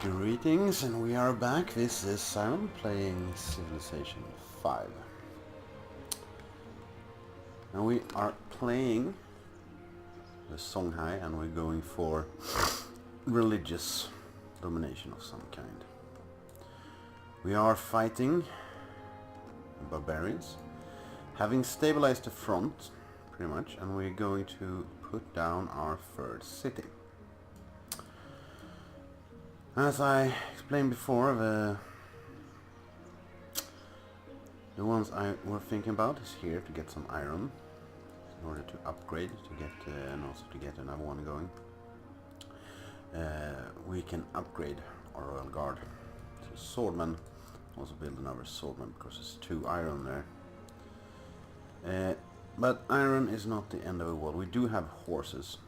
Greetings, and we are back. This is Simon playing Civilization 5. And we are playing the Songhai, and we're going for religious domination of some kind. We are fighting barbarians, having stabilized the front, pretty much, and we're going to put down our third city. As I explained before, the ones I were thinking about is here to get some iron in order to upgrade to get and also to get another one going. We can upgrade our royal guard to swordman, also build another swordman because there's 2 iron there. But iron is not the end of the world. We do have horses.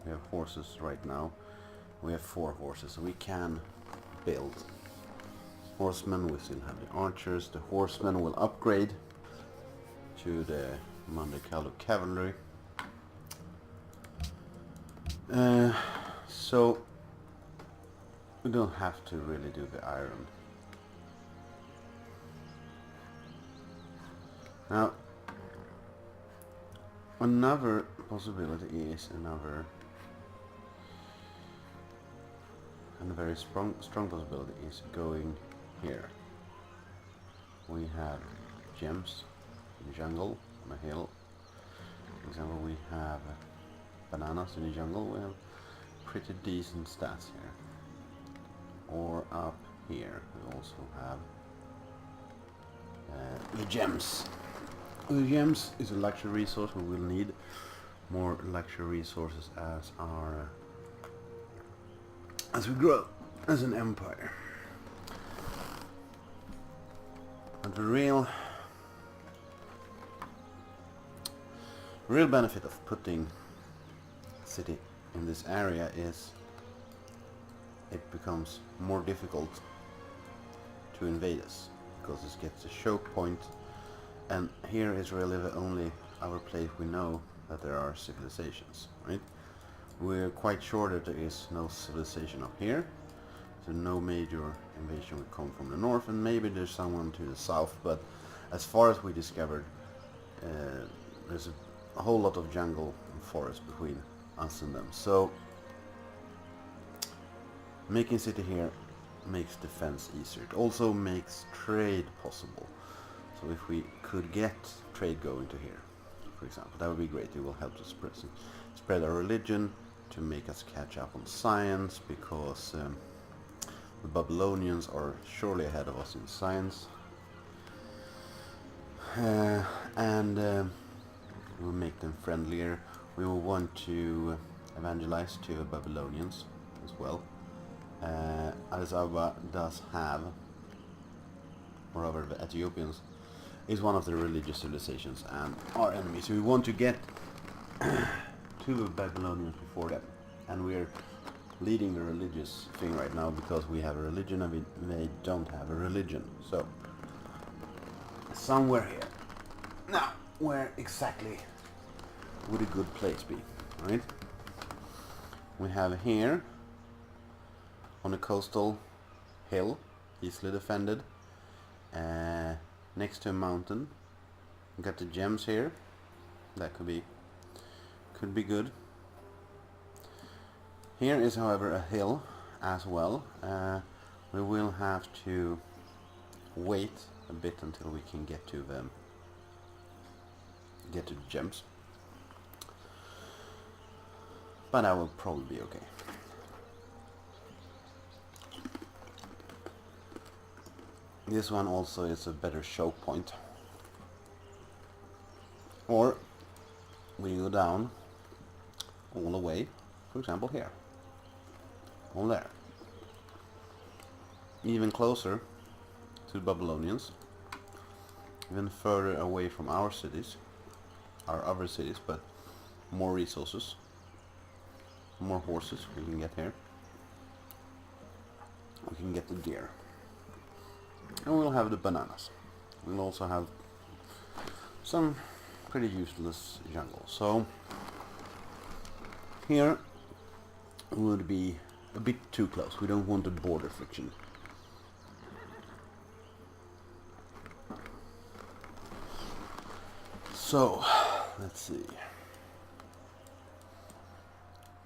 We have horses right now. We have 4 horses, so we can build horsemen. We still have the archers. The horsemen will upgrade to the Monte Carlo cavalry. So we don't have to really do the iron. Now, another possibility is and a very strong possibility is going here. We have gems in the jungle on a hill. For example, we have bananas in the jungle. We have pretty decent stats here. Or up here we also have the gems. The gems is a luxury resource. We will need more luxury resources as we grow as an empire. But the real benefit of putting a city in this area is it becomes more difficult to invade us because it gets a choke point, and here is really the only other place we know that there are civilizations, right? We're quite sure that there is no civilization up here, so no major invasion will come from the north, and maybe there's someone to the south, but as far as we discovered, there's a whole lot of jungle and forest between us and them. So making city here makes defense easier. It also makes trade possible. So if we could get trade going to here, for example, that would be great. It will help to spread our religion, to make us catch up on science, because the Babylonians are surely ahead of us in science, and we'll make them friendlier. We will want to evangelize to the Babylonians as well. Addis Ababa does have, or rather the Ethiopians, is one of the religious civilizations and our enemies. So we want to get to the Babylonians before them, and we're leading the religious thing right now because we have a religion and they don't have a religion. So somewhere here. Now, where exactly would a good place be, right? We have here on a coastal hill, easily defended, next to a mountain. We got the gems here. That could be good. Here is, however, a hill as well. We will have to wait a bit until we can get to the gems, but that will probably be okay. This one also is a better choke point, or we go down all the way, for example here, all there, even closer to the Babylonians, even further away from our cities, our other cities, but more resources, more horses we can get here. We can get the deer, and we'll have the bananas. We'll also have some pretty useless jungle. So here would be a bit too close. We don't want the border friction. So, let's see.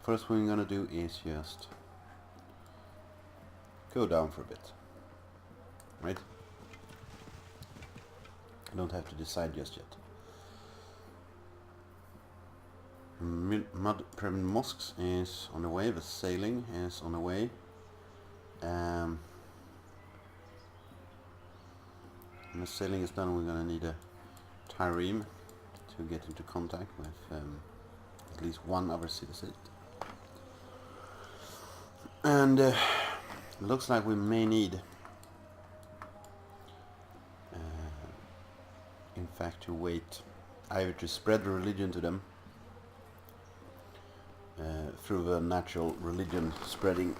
First thing we're gonna do is just go down for a bit. Right? I don't have to decide just yet. Mud Pyramid Mosques is on the way, the sailing is on the way. When the sailing is done, we're gonna need a trireme to get into contact with at least one other citizen. And it looks like we may need, in fact, to wait either to spread the religion to them through the natural religion spreading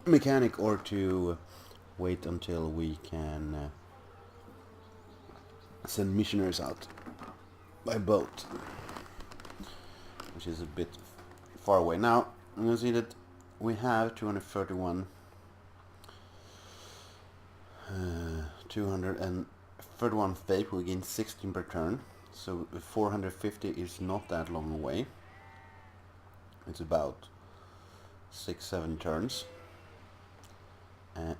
mechanic, or to wait until we can send missionaries out by boat, which is a bit far away. Now I'm going to see that we have 231 faith. We gain 16 per turn, so 450 is not that long away. It's about 6-7 turns,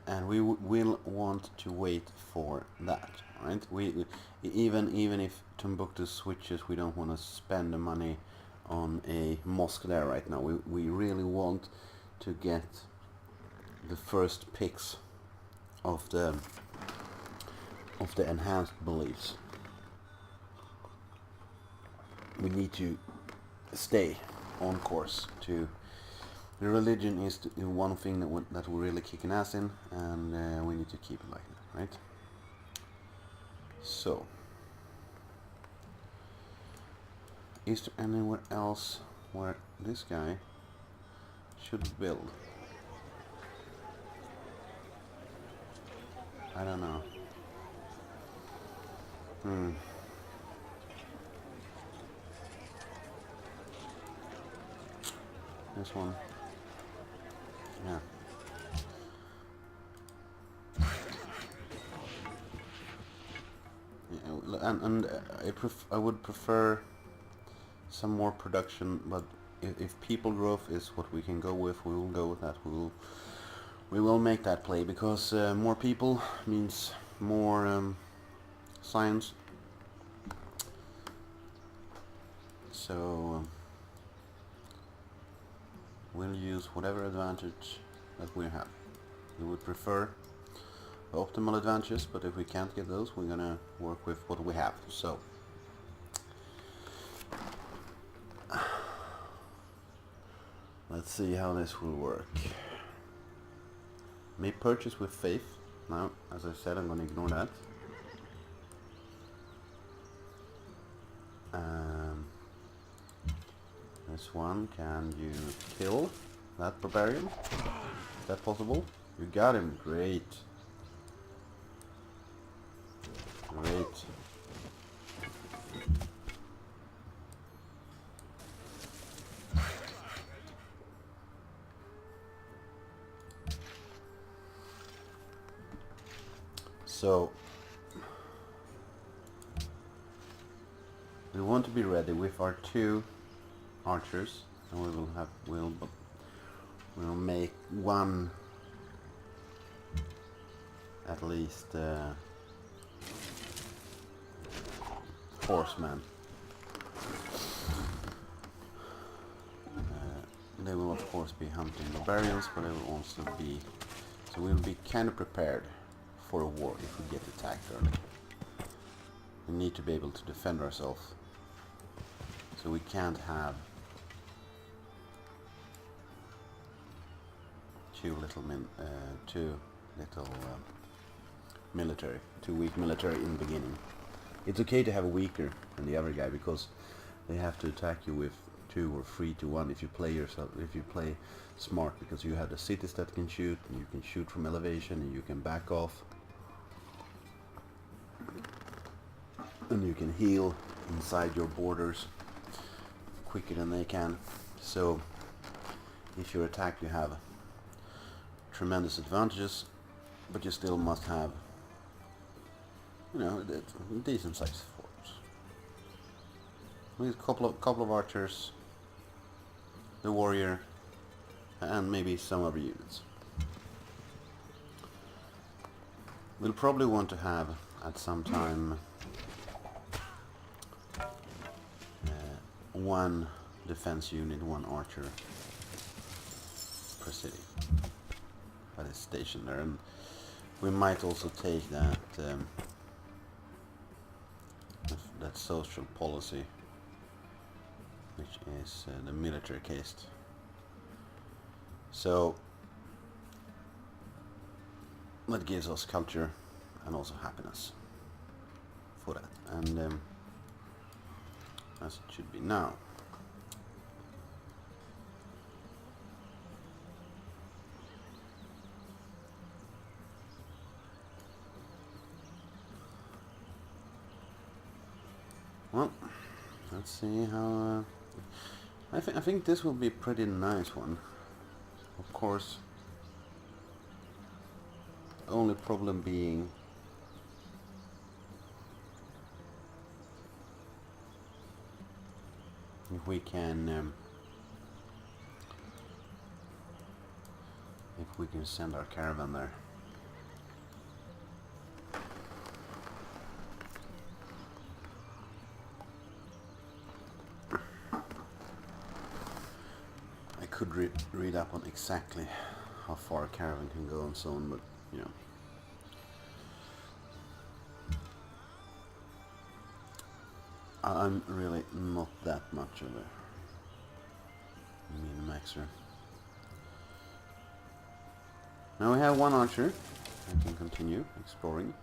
and we will want to wait for that, right? We even if Timbuktu switches, we don't want to spend the money on a mosque there right now. We really want to get the first picks of the enhanced beliefs. We need to stay on course to the religion is one thing that we're really kicking ass in, and we need to keep it like that, right? So, is there anywhere else where this guy should build? I don't know. This one. Yeah. And I would prefer some more production, but if people growth is what we can go with, we will go with that. We will make that play, because more people means more science. So we'll use whatever advantage that we have. We would prefer the optimal advantages, but if we can't get those, we're gonna work with what we have. So let's see how this will work. May purchase with faith. Now, as I said, I'm gonna ignore that. This one, can you kill that barbarian? Is that possible? You got him, great. Great. So we want to be ready with our 2 archers, and we'll make one at least horseman. They will of course be hunting barbarians, but they will also be, so we'll be kind of prepared for a war if we get attacked early. We need to be able to defend ourselves, so we can't have too weak military in the beginning. It's okay to have a weaker than the other guy, because they have to attack you with 2 or 3 to 1 if you play smart, because you have the cities that can shoot, and you can shoot from elevation, and you can back off, and you can heal inside your borders quicker than they can. So if you're attacked, you have tremendous advantages, but you still must have, you know, decent sized forts. With a couple of archers, the warrior, and maybe some other units. We'll probably want to have at some time one defense unit, one archer per city that is stationed there, and we might also take that that social policy, which is the military caste. So that gives us culture and also happiness for that, and as it should be now. Well, let's see how. I think this will be a pretty nice one. Of course, only problem being if we can send our caravan there. I could read up on exactly how far a caravan can go and so on, but you know, I'm really not that much of a min-maxer. Now we have one archer. I can continue exploring.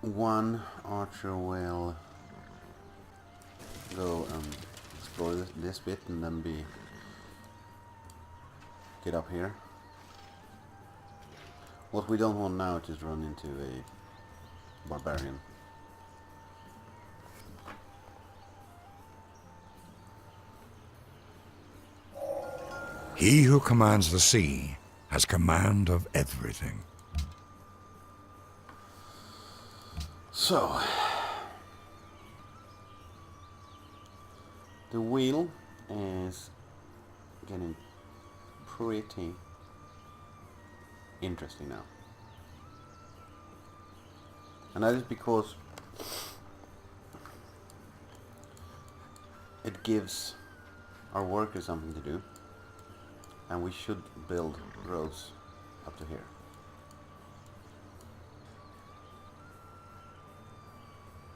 One archer will go and explore this bit and then get up here. What we don't want now is to run into a barbarian. He who commands the sea has command of everything. So, the wheel is getting pretty interesting now. And that is because it gives our workers something to do, and we should build roads up to here.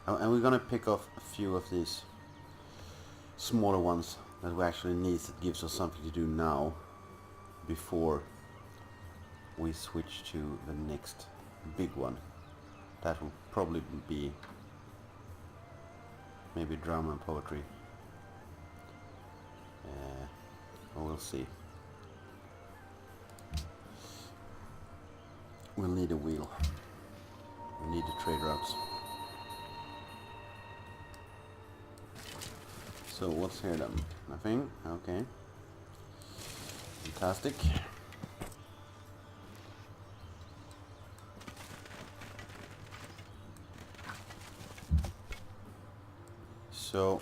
And we're gonna pick off a few of these smaller ones that we actually need, that gives us something to do now before we switch to the next big one. That will probably be maybe drama and poetry. We'll see. We'll need a wheel. We need the trade routes. So what's here then? Nothing? Okay. Fantastic. So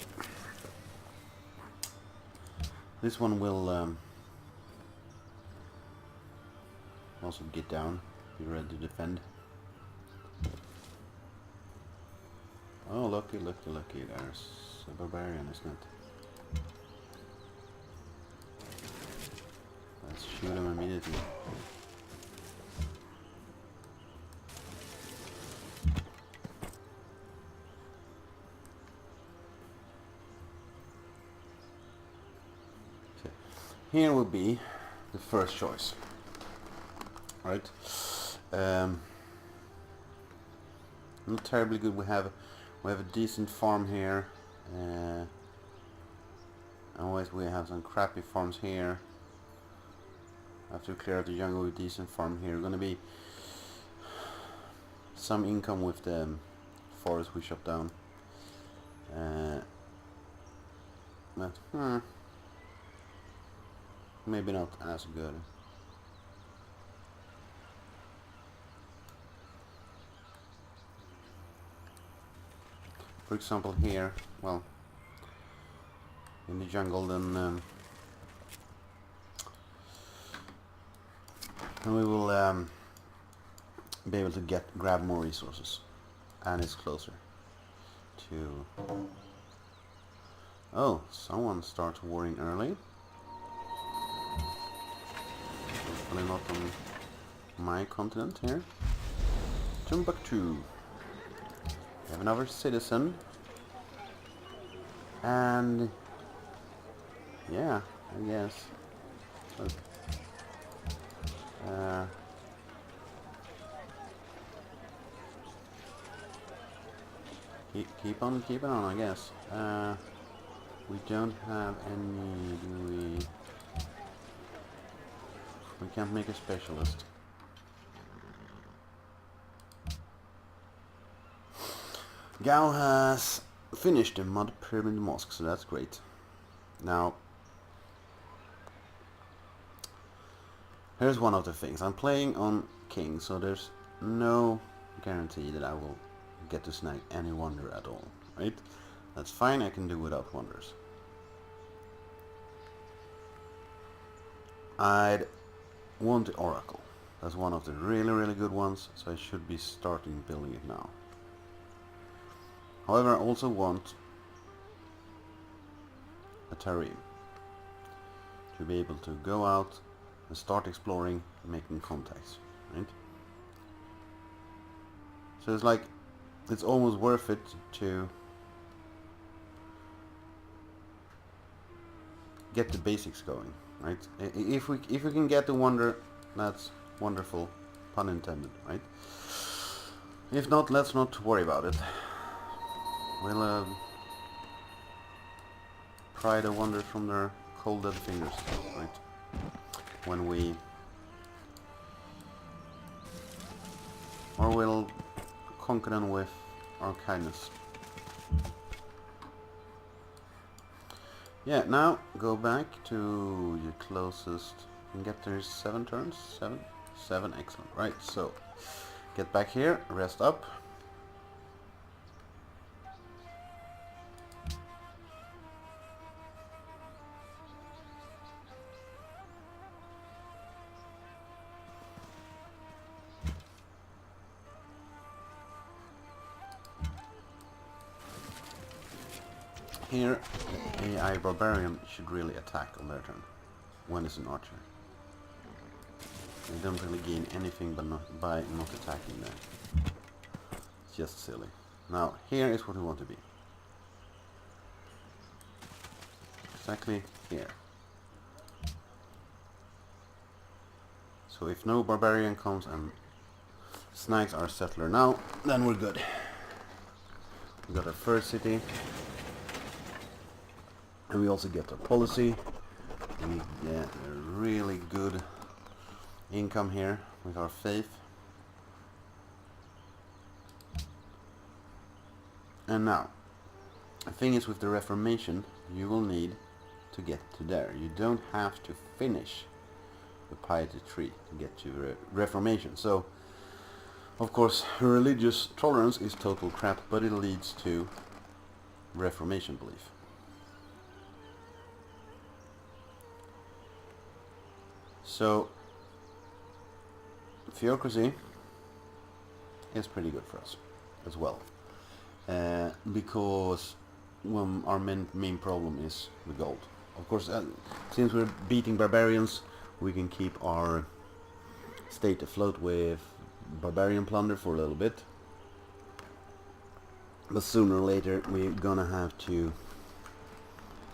this one will also get down, be ready to defend. Oh, lucky, there's a barbarian, isn't it? Let's shoot him immediately. Okay. Here will be the first choice. Right? Not terribly good. We have a decent farm here. Otherwise we have some crappy farms here. After we clear out the jungle, with decent farm here. Gonna be some income with the forest we shot down. but maybe not as good. For example here, well, in the jungle, then we will be able to grab more resources, and it's closer to... Oh, someone starts warring early. Hopefully not on my continent here. Timbuktu. We have another citizen. And yeah, I guess. But, keep on keeping on, I guess. We don't have any, do we? We can't make a specialist. Gao has finished the Mud Pyramid Mosque, so that's great. Now, here's one of the things. I'm playing on King, so there's no guarantee that I will get to snag any wonder at all, right? That's fine, I can do without wonders. I'd want the Oracle. That's one of the really good ones, so I should be starting building it now. However, I also want a Tarim to be able to go out and start exploring, making contacts, right? So it's like, it's almost worth it to get the basics going, right? If we can get the wonder, that's wonderful, pun intended, right? If not, let's not worry about it. We'll pry the wonders from their cold dead fingers, right? When we... Or we'll conquer them with our kindness. Yeah, now go back to your closest. You can get there 7 turns? 7? 7, excellent. Right, so get back here, rest up. Here, AI Barbarian should really attack on their turn, when it's an archer. They don't really gain anything by not attacking there. It's just silly. Now, here is what we want to be. Exactly here. So if no Barbarian comes and snags our settler now, then we're good. We got our first city. And we also get a policy. We get a really good income here with our faith. And now, the thing is, with the Reformation, you will need to get to there. You don't have to finish the piety tree to get to Reformation. So, of course, religious tolerance is total crap, but it leads to Reformation belief. So, theocracy is pretty good for us as well, because our main problem is the gold. Of course, since we're beating barbarians, we can keep our state afloat with barbarian plunder for a little bit, but sooner or later we're gonna have to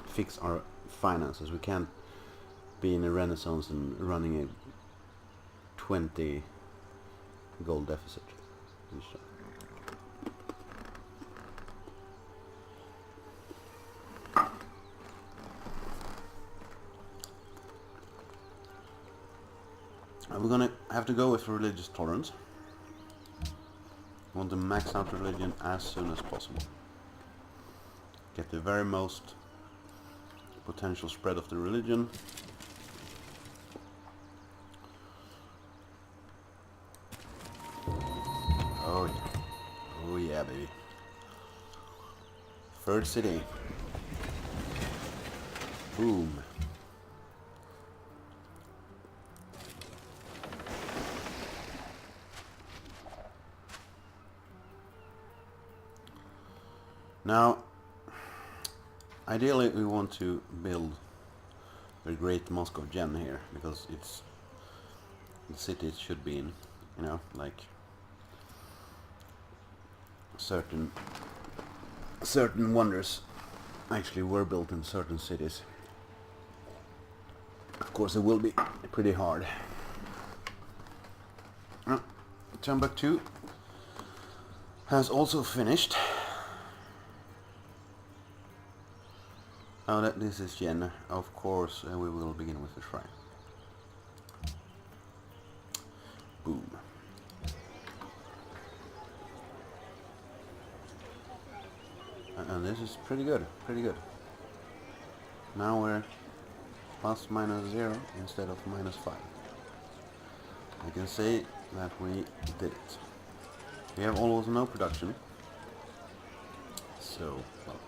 fix our finances. We can't be in a renaissance and running a 20 gold deficit. We're gonna have to go with religious tolerance. We want to max out religion as soon as possible. Get the very most potential spread of the religion. Oh yeah. Oh yeah, baby. Third city. Boom. Now, ideally we want to build the Great Mosque of Jen here, because it's the city it should be in, you know, like certain wonders actually were built in certain cities. Of course it will be pretty hard. Timbuktu has also finished. Now that this is Jen, of course we will begin with the shrine. Boom. And this is pretty good, pretty good. Now we're plus minus 0 instead of minus 5. I can say that we did it. We have almost no production. So, well,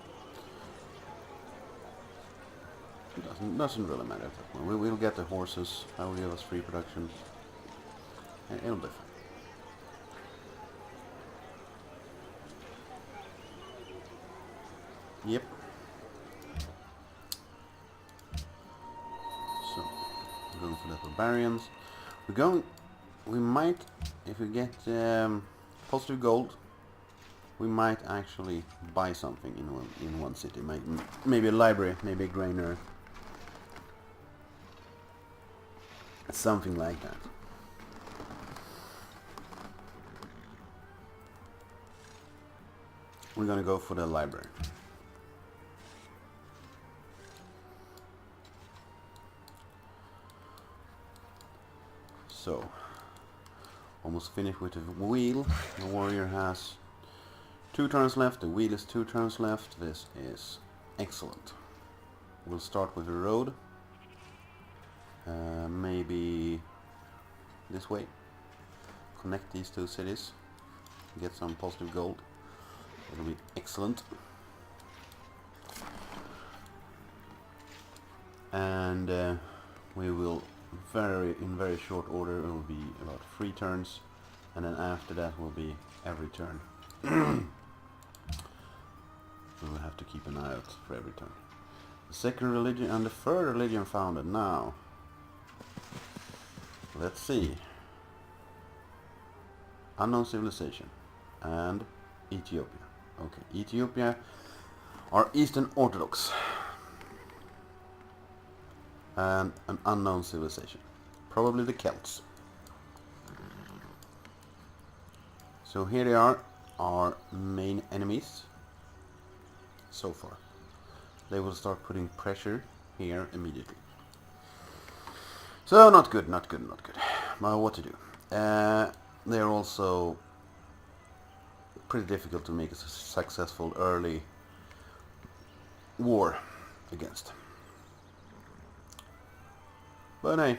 it doesn't really matter at that point. We will get the horses, that will give us free production. And it'll be fine. Yep. So, we're going for the barbarians. We might, if we get positive gold, we might actually buy something in one city. Maybe a library, maybe a granary. Something like that. We're gonna go for the library. So, almost finished with the wheel. The warrior has 2 turns left, the wheel is 2 turns left. This is excellent. We'll start with the road. Maybe this way. Connect these 2 cities. Get some positive gold. It'll be excellent. And we will in very short order, it will be about 3 turns, and then after that will be every turn. We will have to keep an eye out for every turn. The second religion and the third religion founded now. Let's see. Unknown civilization and Ethiopia. Okay, Ethiopia are Eastern Orthodox. And an unknown civilization. Probably the Celts. So here they are, our main enemies. So far. They will start putting pressure here immediately. So not good, not good, not good. But what to do? They're also pretty difficult to make a successful early war against. But hey,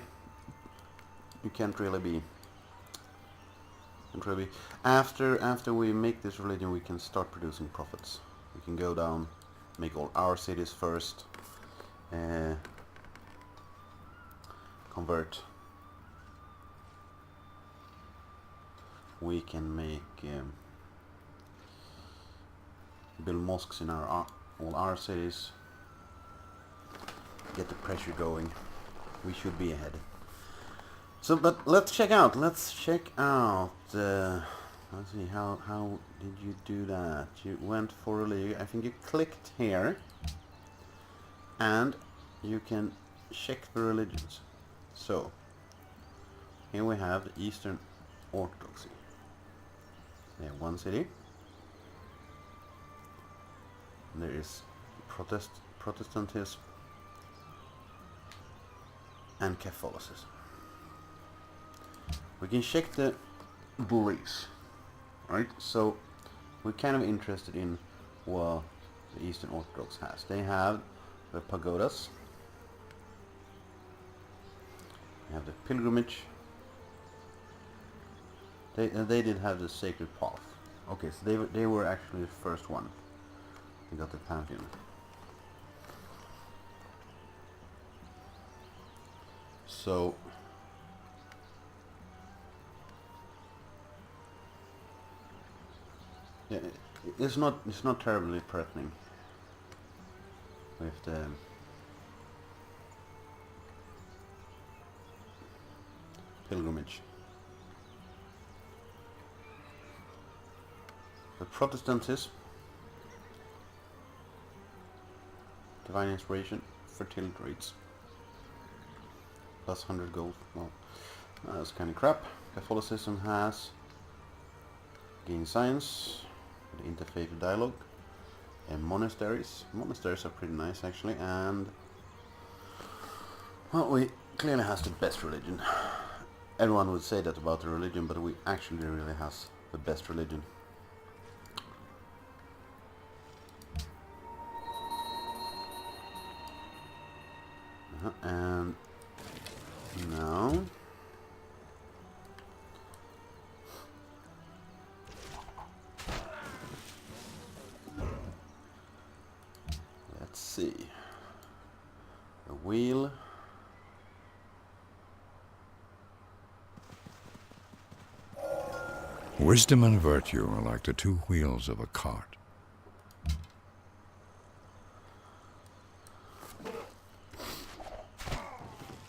you can't really be. After we make this religion, we can start producing profits. We can go down, make all our cities first, convert. We can make build mosques in all our cities. Get the pressure going. We should be ahead. So, but let's check out. Let's see, how did you do that? You went for religion. I think you clicked here, and you can check the religions. So, here we have the Eastern Orthodoxy. They have 1 city. There is Protestantism and Catholicism. We can check the beliefs, right? So we're kind of interested in what the Eastern Orthodox has. They have the pagodas. We have the pilgrimage. They did have the sacred path. Okay, so they were actually the first one. They got the pantheon. So yeah, it's not terribly threatening with the pilgrimage. The Protestantism, divine inspiration, fertility rates, plus 100 gold. Well, that's kind of crap. Catholicism has gain science, the interfaith dialogue, and monasteries. Monasteries are pretty nice actually, and well, we clearly has the best religion. Everyone would say that about the religion, but we actually really has the best religion. And now let's see. A wheel. Wisdom and virtue are like the two wheels of a cart.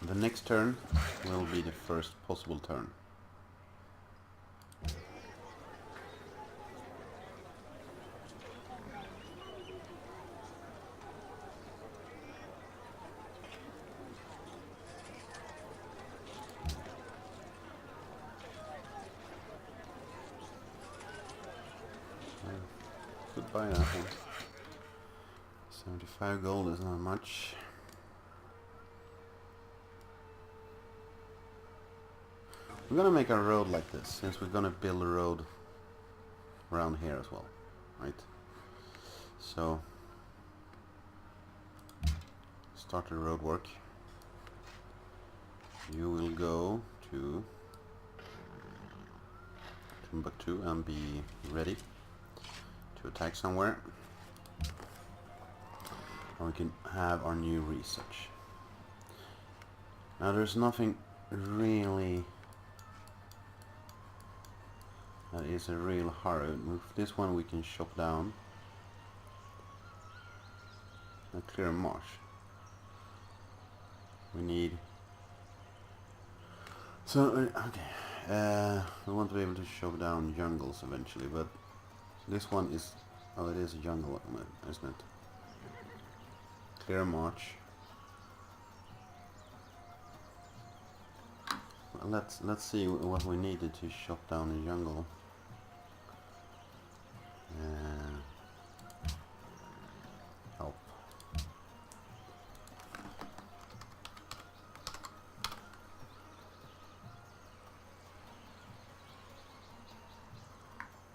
The next turn will be the first possible turn. Goodbye that one. 75 gold is not much. We're gonna make a road like this, since we're gonna build a road around here as well, right? So, start the road work. You will go to Timbuktu and be ready to attack somewhere. And we can have our new research. Now there's nothing really that is a real hurry. With this one we can chop down and clear a marsh. We need we want to be able to chop down jungles eventually, but this one is, oh, it is a jungle, isn't it? Clear a marsh. Well, let's see what we needed to chop down the jungle. Help.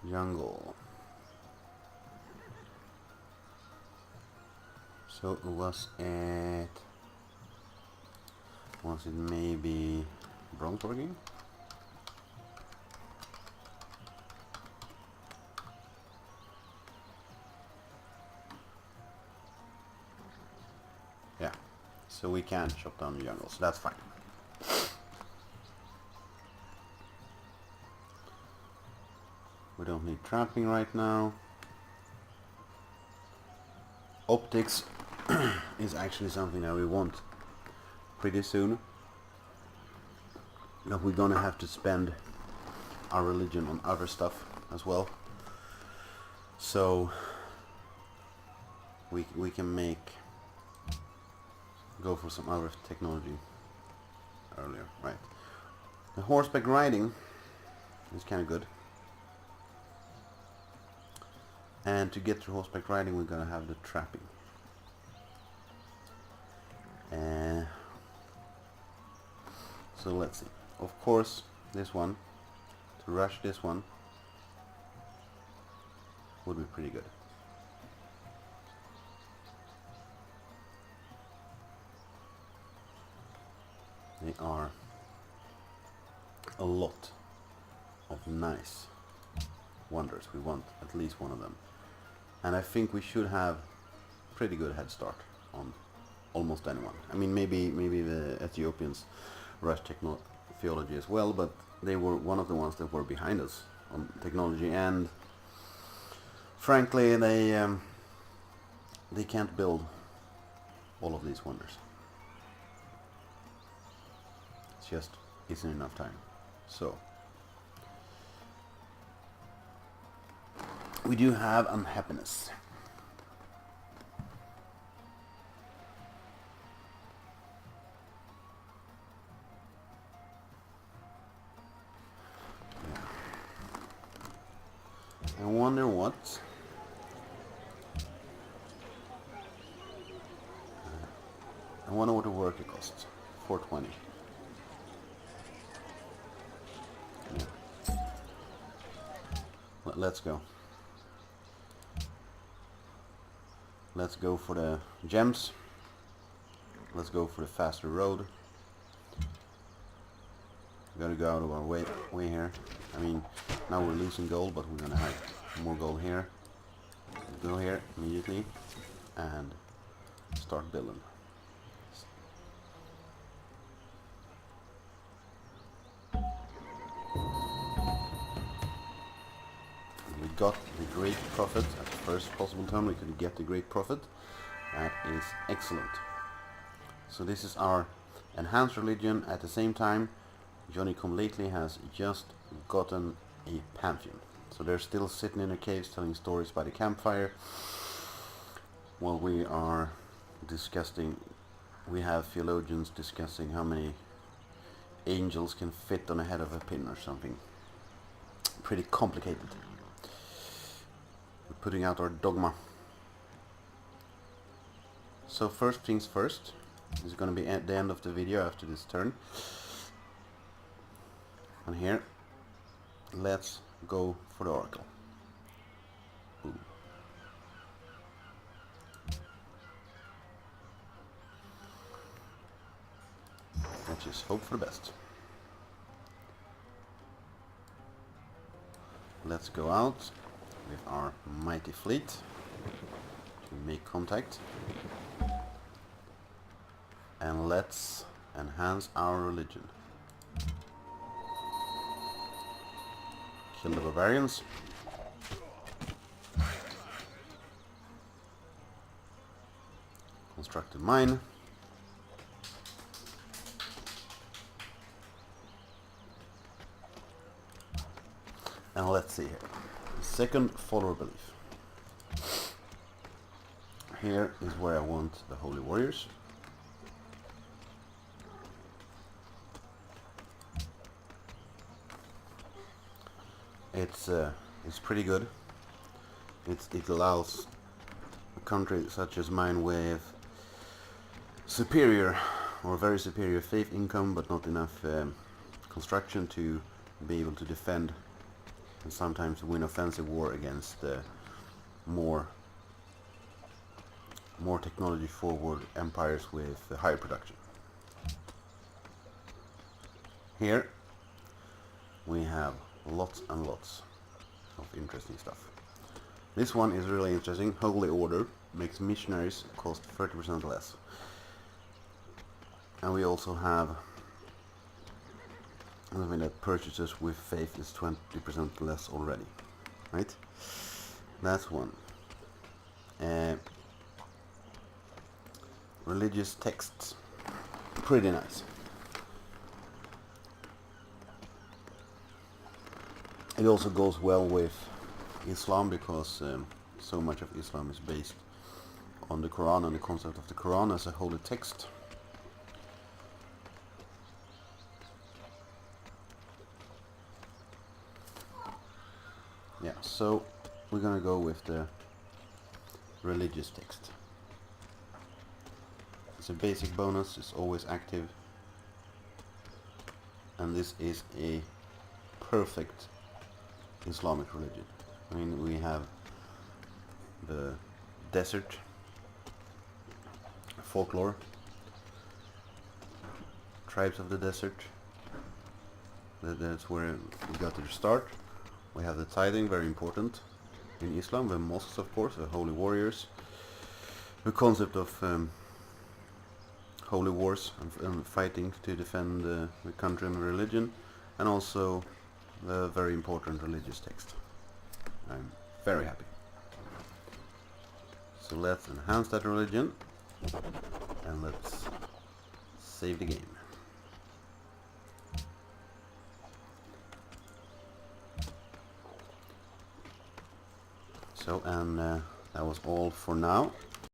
Jungle. So was it maybe bronze working? Yeah, so we can chop down the jungle, so that's fine. We don't need trapping right now. Optics is actually something that we want pretty soon. But we're gonna have to spend our religion on other stuff as well. So we can go for some other technology earlier, right? The horseback riding is kind of good. And to get to horseback riding, we're gonna have the trapping. So let's see. Of course, this one, to rush this one, would be pretty good. They are a lot of nice wonders. We want at least one of them. And I think we should have pretty good head start on almost anyone. I mean, maybe the Ethiopians rushed theology as well, but they were one of the ones that were behind us on technology, and frankly they can't build all of these wonders. It just isn't enough time. So we do have unhappiness. I wonder what. I wonder what the worker costs. 420. Yeah. Let's go. Let's go for the gems. Let's go for the faster road. We gotta go out of our way here. I mean, now we're losing gold, but we're gonna have more gold here. Go here immediately and start building. We got the great profit at the first possible time. We could get the great profit. That is excellent. So this is our enhanced religion. At the same time, Johnny Come Lately has just gotten a pantheon. So they're still sitting in their caves telling stories by the campfire while we are discussing. We have theologians discussing how many angels can fit on the head of a pin or something. Pretty complicated. We're putting out our dogma. So first things first. This is going to be at the end of the video after this turn. And here, let's go for the oracle. Boom. Let's just hope for the best. Let's go out with our mighty fleet to make contact. And let's enhance our religion. Kill the barbarians. Construct a mine. And let's see here. Second follower belief. Here is where I want the holy warriors. It's pretty good. It allows a country such as mine with superior or very superior faith income, but not enough construction to be able to defend and sometimes win offensive war against more technology forward empires with higher production. Here we have lots and lots of interesting stuff. This one is really interesting. Holy Order makes missionaries cost 30% less. And we also have something that purchases with faith is 20% less already. Right? That's one. Religious texts. Pretty nice. It also goes well with Islam because so much of Islam is based on the Quran and the concept of the Quran as a holy text. Yeah, so we're gonna go with the religious text. It's a basic bonus, it's always active, and this is a perfect Islamic religion. I mean, we have the desert tribes of the desert. That's where we got to the start. We have the tithing, very important in Islam. The mosques, of course, the holy warriors. The concept of holy wars and fighting to defend the country and religion, and also the very important religious text. I'm very happy. So let's enhance that religion and let's save the game. So, and that was all for now.